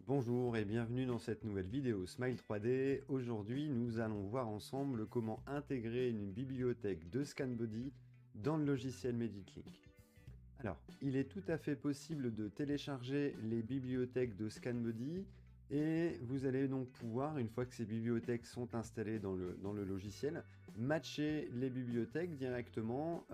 Bonjour et bienvenue dans cette nouvelle vidéo Smile 3D. Aujourd'hui, nous allons voir ensemble comment intégrer une bibliothèque de ScanBody dans le logiciel MeditLink. Alors, il est tout à fait possible de télécharger les bibliothèques de ScanBody et vous allez donc pouvoir, une fois que ces bibliothèques sont installées dans le logiciel, matcher les bibliothèques directement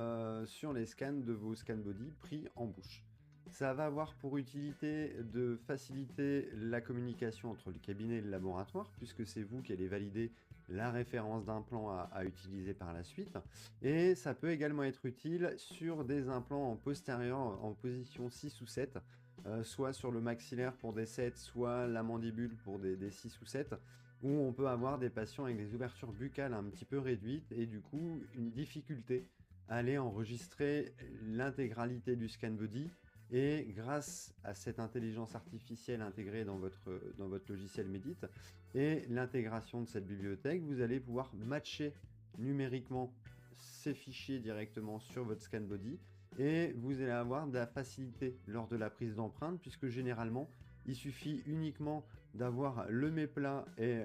sur les scans de vos ScanBody pris en bouche. Ça va avoir pour utilité de faciliter la communication entre le cabinet et le laboratoire, puisque c'est vous qui allez valider la référence d'implant à utiliser par la suite. Et ça peut également être utile sur des implants en postérieur, en position 6 ou 7, soit sur le maxillaire pour des 7, soit la mandibule pour des 6 ou 7, où on peut avoir des patients avec des ouvertures buccales un petit peu réduites et du coup une difficulté à aller enregistrer l'intégralité du scan body. Et grâce à cette intelligence artificielle intégrée dans votre logiciel Medit et l'intégration de cette bibliothèque, vous allez pouvoir matcher numériquement ces fichiers directement sur votre scan body et vous allez avoir de la facilité lors de la prise d'empreinte puisque généralement il suffit uniquement d'avoir le méplat et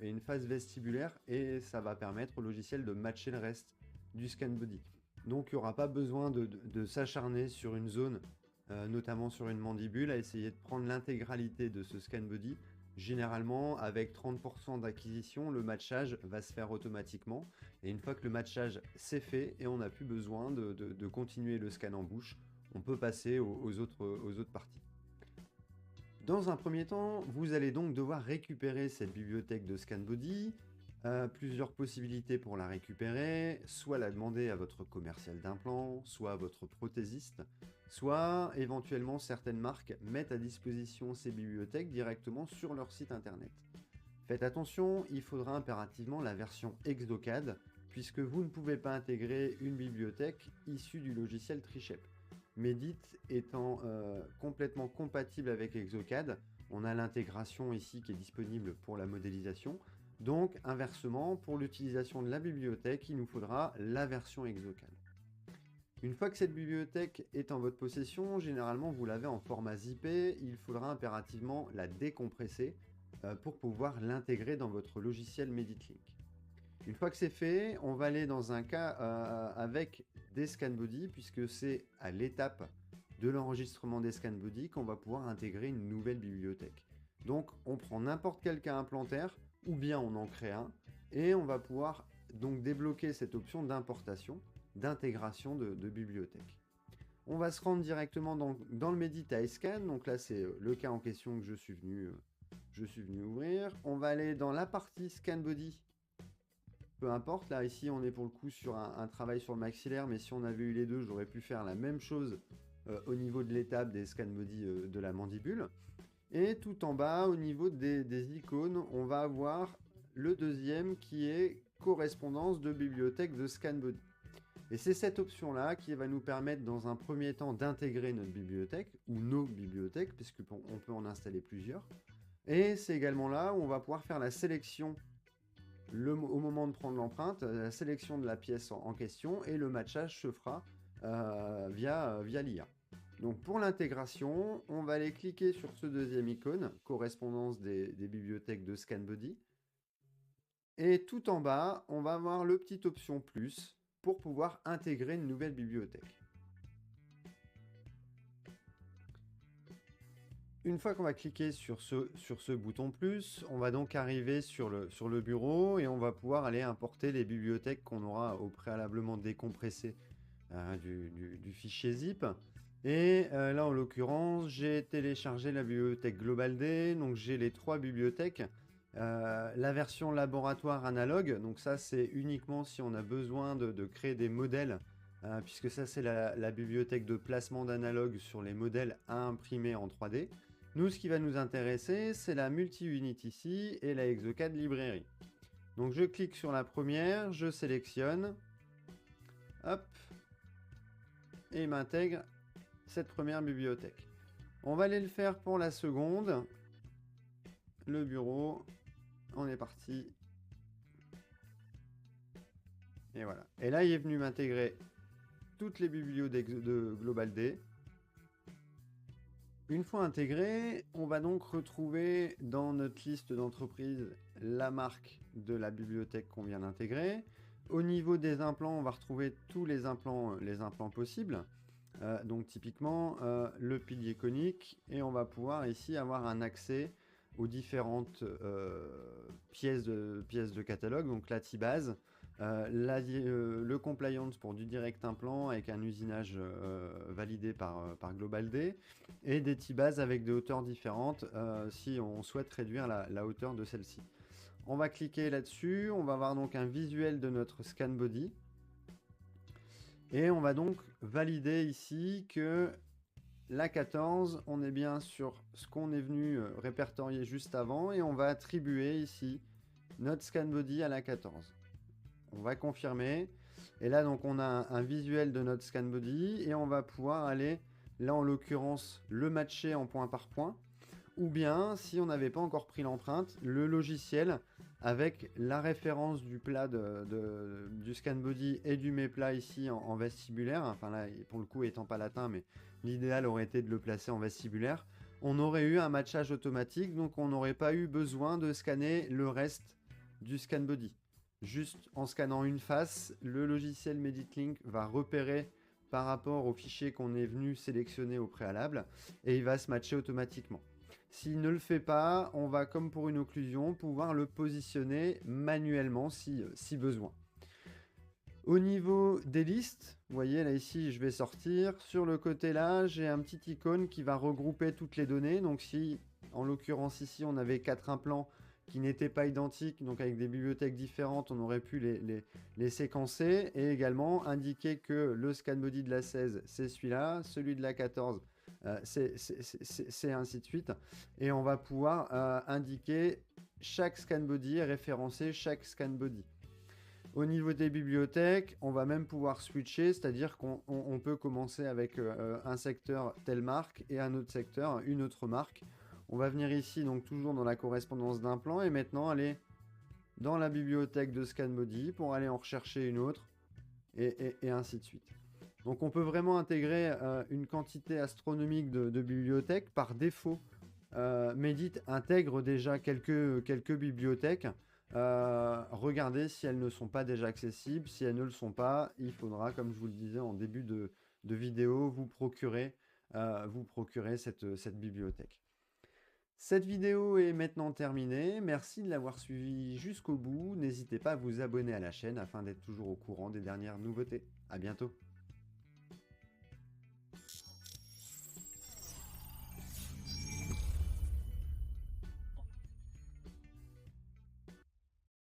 une phase vestibulaire et ça va permettre au logiciel de matcher le reste du scan body. Donc il n'y aura pas besoin de s'acharner sur une zone, notamment sur une mandibule, à essayer de prendre l'intégralité de ce scan body. Généralement, avec 30% d'acquisition, le matchage va se faire automatiquement. Et une fois que le matchage s'est fait et on n'a plus besoin de continuer le scan en bouche, on peut passer aux autres parties. Dans un premier temps, vous allez donc devoir récupérer cette bibliothèque de scan body. Plusieurs possibilités pour la récupérer, soit la demander à votre commercial d'implants, soit à votre prothésiste, soit éventuellement certaines marques mettent à disposition ces bibliothèques directement sur leur site internet. Faites attention, il faudra impérativement la version Exocad, puisque vous ne pouvez pas intégrer une bibliothèque issue du logiciel Trichep. Medit étant complètement compatible avec Exocad, on a l'intégration ici qui est disponible pour la modélisation. Donc, inversement, pour l'utilisation de la bibliothèque, il nous faudra la version Exocad. Une fois que cette bibliothèque est en votre possession, généralement vous l'avez en format zippé, il faudra impérativement la décompresser pour pouvoir l'intégrer dans votre logiciel MeditLink. Une fois que c'est fait, on va aller dans un cas avec des ScanBody, puisque c'est à l'étape de l'enregistrement des ScanBody qu'on va pouvoir intégrer une nouvelle bibliothèque. Donc on prend n'importe quel cas implantaire, ou bien on en crée un, et on va pouvoir donc débloquer cette option d'importation, d'intégration de bibliothèque. On va se rendre directement dans le Medit à iScan, donc là c'est le cas en question que je suis venu ouvrir. On va aller dans la partie ScanBody, peu importe, là ici on est pour le coup sur un travail sur le maxillaire, mais si on avait eu les deux, j'aurais pu faire la même chose au niveau de l'étape des ScanBody de la mandibule. Et tout en bas, au niveau des icônes, on va avoir le deuxième qui est correspondance de bibliothèque de ScanBody. Et c'est cette option-là qui va nous permettre dans un premier temps d'intégrer notre bibliothèque, ou nos bibliothèques, puisqu'on peut en installer plusieurs. Et c'est également là où on va pouvoir faire la sélection au moment de prendre l'empreinte, la sélection de la pièce en question, et le matchage se fera via l'IA. Donc pour l'intégration, on va aller cliquer sur ce deuxième icône, correspondance des bibliothèques de ScanBody. Et tout en bas, on va avoir le petit option plus pour pouvoir intégrer une nouvelle bibliothèque. Une fois qu'on va cliquer sur ce bouton plus, on va donc arriver sur le bureau et on va pouvoir aller importer les bibliothèques qu'on aura au préalablement décompressées du fichier zip. Et là, en l'occurrence, j'ai téléchargé la bibliothèque GlobalD, donc j'ai les 3 bibliothèques. La version laboratoire analogue, donc ça c'est uniquement si on a besoin de créer des modèles, puisque ça c'est la bibliothèque de placement d'analogue sur les modèles à imprimer en 3D. Nous, ce qui va nous intéresser, c'est la multi-unit ici et la Exocad Librairie. Donc je clique sur la première, je sélectionne, hop, et il m'intègre cette première bibliothèque. On va aller le faire pour la seconde. Le bureau, on est parti. Et voilà. Et là, il est venu m'intégrer toutes les bibliothèques de GlobalD. Une fois intégré, on va donc retrouver dans notre liste d'entreprises la marque de la bibliothèque qu'on vient d'intégrer. Au niveau des implants, on va retrouver tous les implants possibles. Donc typiquement le pilier conique, et on va pouvoir ici avoir un accès aux différentes pièces de catalogue, donc la T-base, le compliance pour du direct implant avec un usinage validé par GlobalD, et des T-bases avec des hauteurs différentes si on souhaite réduire la hauteur de celle-ci. On va cliquer là-dessus, on va avoir donc un visuel de notre scan body. Et on va donc valider ici que la 14, on est bien sur ce qu'on est venu répertorier juste avant, et on va attribuer ici notre scan body à la 14. On va confirmer, et là donc on a un visuel de notre scan body, et on va pouvoir aller, là en l'occurrence, le matcher en point par point, ou bien, si on n'avait pas encore pris l'empreinte, le logiciel avec la référence du plat du scan body et du méplat ici en vestibulaire, enfin là pour le coup étant pas latin, mais l'idéal aurait été de le placer en vestibulaire, on aurait eu un matchage automatique, donc on n'aurait pas eu besoin de scanner le reste du scan body. Juste en scannant une face, le logiciel MeditLink va repérer par rapport au fichier qu'on est venu sélectionner au préalable, et il va se matcher automatiquement. S'il ne le fait pas, on va, comme pour une occlusion, pouvoir le positionner manuellement si besoin. Au niveau des listes, vous voyez là ici je vais sortir. Sur le côté là, j'ai un petit icône qui va regrouper toutes les données. Donc si, en l'occurrence ici, on avait 4 implants qui n'étaient pas identiques, donc avec des bibliothèques différentes, on aurait pu les séquencer, et également indiquer que le scan body de la 16, c'est celui-là, celui de la 14, c'est ainsi de suite. Et on va pouvoir indiquer chaque scan body et référencer chaque scan body. Au niveau des bibliothèques, on va même pouvoir switcher, c'est-à-dire qu'on peut commencer avec un secteur telle marque et un autre secteur une autre marque. On va venir ici, donc toujours dans la correspondance d'un plan, et maintenant aller dans la bibliothèque de scan body pour aller en rechercher une autre, et ainsi de suite. Donc on peut vraiment intégrer une quantité astronomique de bibliothèques. Par défaut, Medit intègre déjà quelques bibliothèques. Regardez si elles ne sont pas déjà accessibles. Si elles ne le sont pas, il faudra, comme je vous le disais en début de vidéo, vous procurer cette bibliothèque. Cette vidéo est maintenant terminée. Merci de l'avoir suivi jusqu'au bout. N'hésitez pas à vous abonner à la chaîne afin d'être toujours au courant des dernières nouveautés. À bientôt.